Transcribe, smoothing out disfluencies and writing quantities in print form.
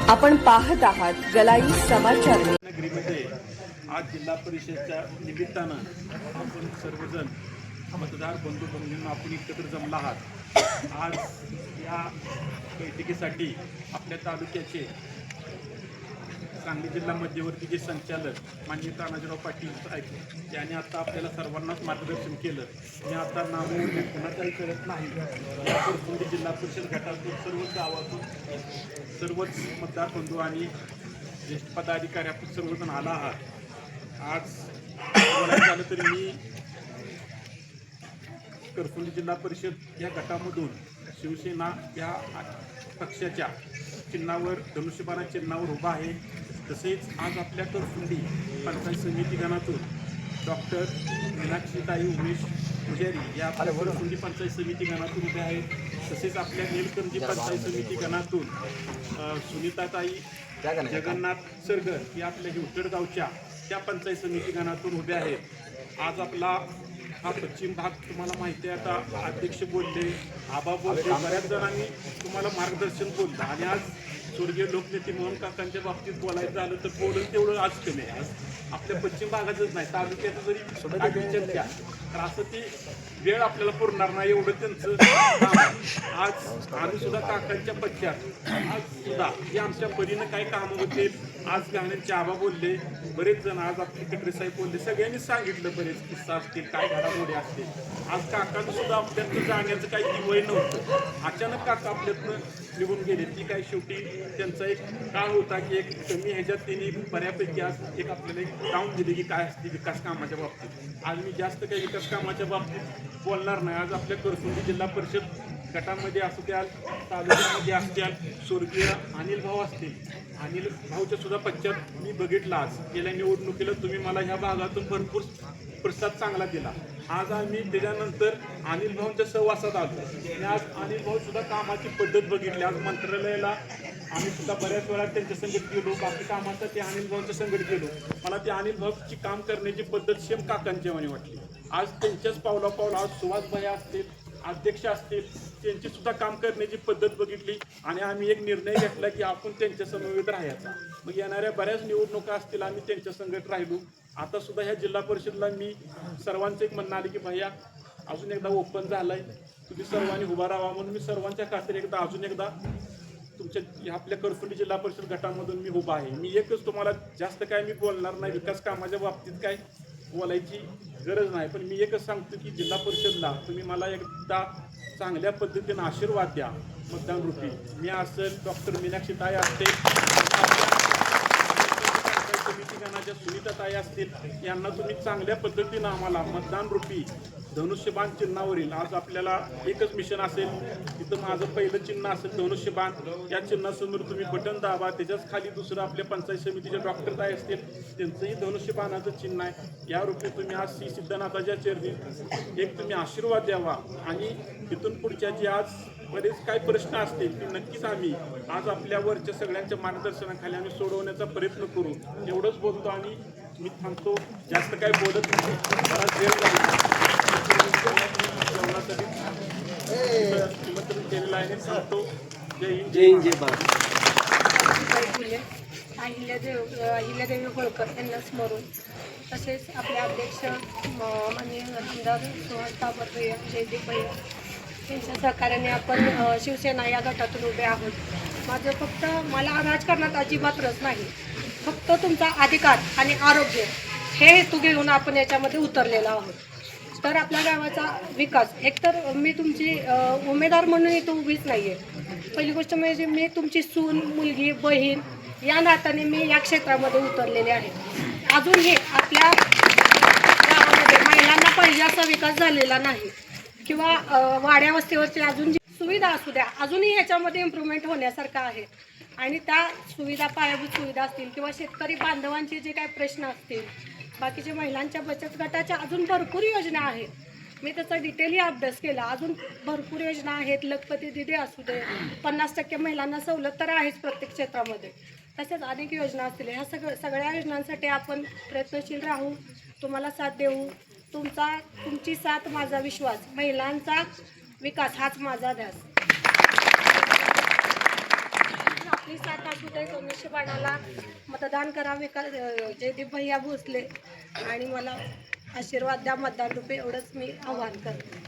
आपण पाहत आहात गलाई समाचार. नगरीमध्ये आज जिल्हा परिषदच्या निमित्तानं आपण सर्वजण मतदार बंधू भगिनींना आपण एकत्र जमला आहात. आज या बैठकीसाठी आपल्या तालुक्याचे सांगली जिल्हा मध्यवर्तीचे संचालक माननीय तानाजीराव पाटील आहेत, त्यांनी आता आपल्याला सर्वांनाच मार्गदर्शन केलं. मी आता नाव कुणाचाही करत नाही. या परतुंडी जिल्हा परिषद गटातून सर्वच गावातून सर्वच मतदार बंधू आणि ज्येष्ठ पदाधिकारी आपण सर्वजण आला आहात. आज बोलायचं झालं तर मी करतुंडी जिल्हा परिषद या गटामधून शिवसेना या पक्षाच्या चिन्हावर धनुष्यबाणा चिन्हावर उभा आहे. तसेच आज आपल्या करतुंडी पंचायत समिती गणातून डॉक्टर मीनाक्षीताई उमेश पुजारी या आपल्या करतुंडी पंचायत समिती गणातून उभे आहेत. तसेच आपल्या नेलकंजी पंचायत समिती गणातून सुनीताताई जगन्नाथ सरगर या आपल्या हिवतडगावच्या त्या पंचायत समिती गणातून उभे आहेत. आज आपला हा पश्चिम भाग तुम्हाला माहिती आहे. आता अध्यक्ष बोलले, आबा बोलले, बऱ्याच जणांनी तुम्हाला मार्गदर्शन बोललं आणि आज स्वर्गीय लोकनेते मोहन काकांच्या बाबतीत बोलायचं झालं तर बोलून तेवढं आज कमी आहे. आज आपल्या पश्चिम भागातच नाही तालुक्याचं जरी विचार द्या तर असं ती वेळ आपल्याला पुरणार नाही एवढं त्यांचं काम आहे. आज आम्ही सुद्धा काकांच्या पश्चात आज सुद्धा हे आमच्या परीनं काय कामं होतील. आज गाण्यांचे आबा बोलले, बरेच जण आज आपले कटरे साहेब बोलले, सगळ्यांनी सांगितलं बरेच किस्सा असतील, काय घडामोडी असतील. आज काकांना सुद्धा आपल्यातनं जाण्याचं काही वय नव्हतं. अचानक काका आपल्यातनं निघून गेले. ती काय शेवटी त्यांचा एक काळ होता की एक कमी ह्याच्यात त्यांनी बऱ्यापैकी आज एक आपल्याला एक डाऊन दिली की काय असते विकास कामाच्या बाबतीत. आज मी जास्त काही विकास कामाच्या बाबतीत बोलणार नाही. आज आपल्या करतुंडी जिल्हा परिषद गटामध्ये असू द्याल, तालुक्यामध्ये असत्याल, स्वर्गीय अनिल भाऊ असतील, अनिल भाऊच्या सुद्धा पश्चात मी बघितलं. आज गेल्या निवडणुकीला तुम्ही मला ह्या भागातून भरपूर प्रतिसाद चांगला दिला. आज आम्ही त्याच्यानंतर अनिल भाऊंच्या सहवासात आलो आणि आज अनिल भाऊ सुद्धा कामाची पद्धत बघितली. आज मंत्रालयाला आम्ही सुद्धा बऱ्याच वेळा त्यांच्या संगत गेलो, बाकी कामाचा ते अनिल भाऊंच्या संगत गेलो. मला ते अनिल भाऊची काम करण्याची पद्धत सेम काकांच्या वाणी वाटली. आज त्यांच्याच पावला आज सुहास भैया असतील, अध्यक्ष असतील, त्यांची सुद्धा काम करण्याची पद्धत बघितली आणि आम्ही एक निर्णय घेतला की आपण त्यांच्या समवेत राहायचा. मग येणाऱ्या बऱ्याच निवडणुका असतील, आम्ही त्यांच्या संगत राहिलो. आता सुद्धा ह्या जिल्हा परिषदला मी सर्वांचं एक म्हणणं आलं की भैया अजून एकदा ओपन झालंय, तुम्ही सर्वांनी उभा राहा म्हणून मी सर्वांच्या खात्री अजून एकदा तुमच्या आपल्या करतुंडी जिल्हा परिषद गटामधून मी उभा आहे. मी एकच तुम्हाला जास्त काय मी बोलणार नाही, विकास कामाच्या बाबतीत काय बोलायची गरज नाही, पण मी एकच सांगतो की जिल्हा परिषदला तुम्ही मला एकदा चांगल्या पद्धतीनं आशीर्वाद द्या मतदान रूपी. मी असेल, डॉक्टर मीनाक्षीताई असतील, समिती गणाच्या सुनीताताई असतील, यांना तुम्ही चांगल्या पद्धतीनं आम्हाला मतदान रूपी धनुष्यबाण चिन्हावरील आज आपल्याला एकच मिशन असेल, तिथं माझं पहिलं चिन्ह असेल धनुष्यबाण. या चिन्हासमोर तुम्ही बटन दाबा, त्याच्याच खाली दुसरं आपल्या पंचायत समितीचे डॉक्टर ताई असतील, त्यांचंही धनुष्यबाणाचं चिन्ह आहे. या रूपी तुम्ही आज श्री सिद्धनाथाच्या चरणी एक तुम्ही आशीर्वाद द्यावा आणि तिथून पुढच्या जे आज बरेच काही प्रश्न असतील ते नक्कीच आम्ही आज आपल्यावरच्या सगळ्यांच्या मार्गदर्शनाखाली आम्ही सोडवण्याचा प्रयत्न करू. एवढंच बोलतो आणि मी थांबतो, जास्त काही बोलत नाही. बराच वेळ केलेला आहे. सांगतो जय हिंद जय हिंद जय भारत. अहिल्यादेवी होळकर यांना स्मरून, तसेच आपले अध्यक्ष माननीय आमदार सुहास भैया, जयदीप भैया यांच्या सहकार्याने आपण शिवसेना या गटातून उभे आहोत. माझं फक्त मला राजकारणात अजिबात रस नाही, फक्त तुमचा अधिकार आणि आरोग्य हे हेतू घेऊन आपण याच्यामध्ये उतरलेलो आहोत. तर आपल्या गावाचा विकास, एकतर मी तुमची उमेदवार म्हणून इथं उभीच नाही आहे. पहिली गोष्ट म्हणजे मी तुमची सून, मुलगी, बहीण या नात्याने मी या क्षेत्रामध्ये उतरलेले आहे. अजूनही आपल्या गावामध्ये महिलांना पाहिजे असा विकास झालेला नाही किंवा वाड्या वस्तीवरची अजून जी सुविधा असू द्या, अजूनही ह्याच्यामध्ये इम्प्रूव्हमेंट होण्यासारखं आहे. आणि त्या सुविधा, पायाभूत सुविधा असतील किंवा शेतकरी बांधवांचे जे काही प्रश्न असतील, बाकीचे महिलांच्या बचत गटाच्या अजून भरपूर योजना आहेत. मी त्याचा डिटेलही अभ्यास केला. अजून भरपूर योजना आहेत. लखपती दिदी असू दे, 50% महिलांना सवलत तर आहेच प्रत्येक क्षेत्रामध्ये. तसेच अनेक योजना असतील. ह्या सगळ्या योजनांसाठी आपण प्रयत्नशील राहू, तुम्हाला साथ देऊ. तुमची साथ माझा विश्वास, महिलांचा विकास हाच माझा ध्यास. आपली साथ असू दे. धनुष्यबाणाला मतदान करावे का जयदीप भैया भोसले आणि मला आशीर्वाद द्या मतदान रूपे, एवढंच मी आवाहन करते.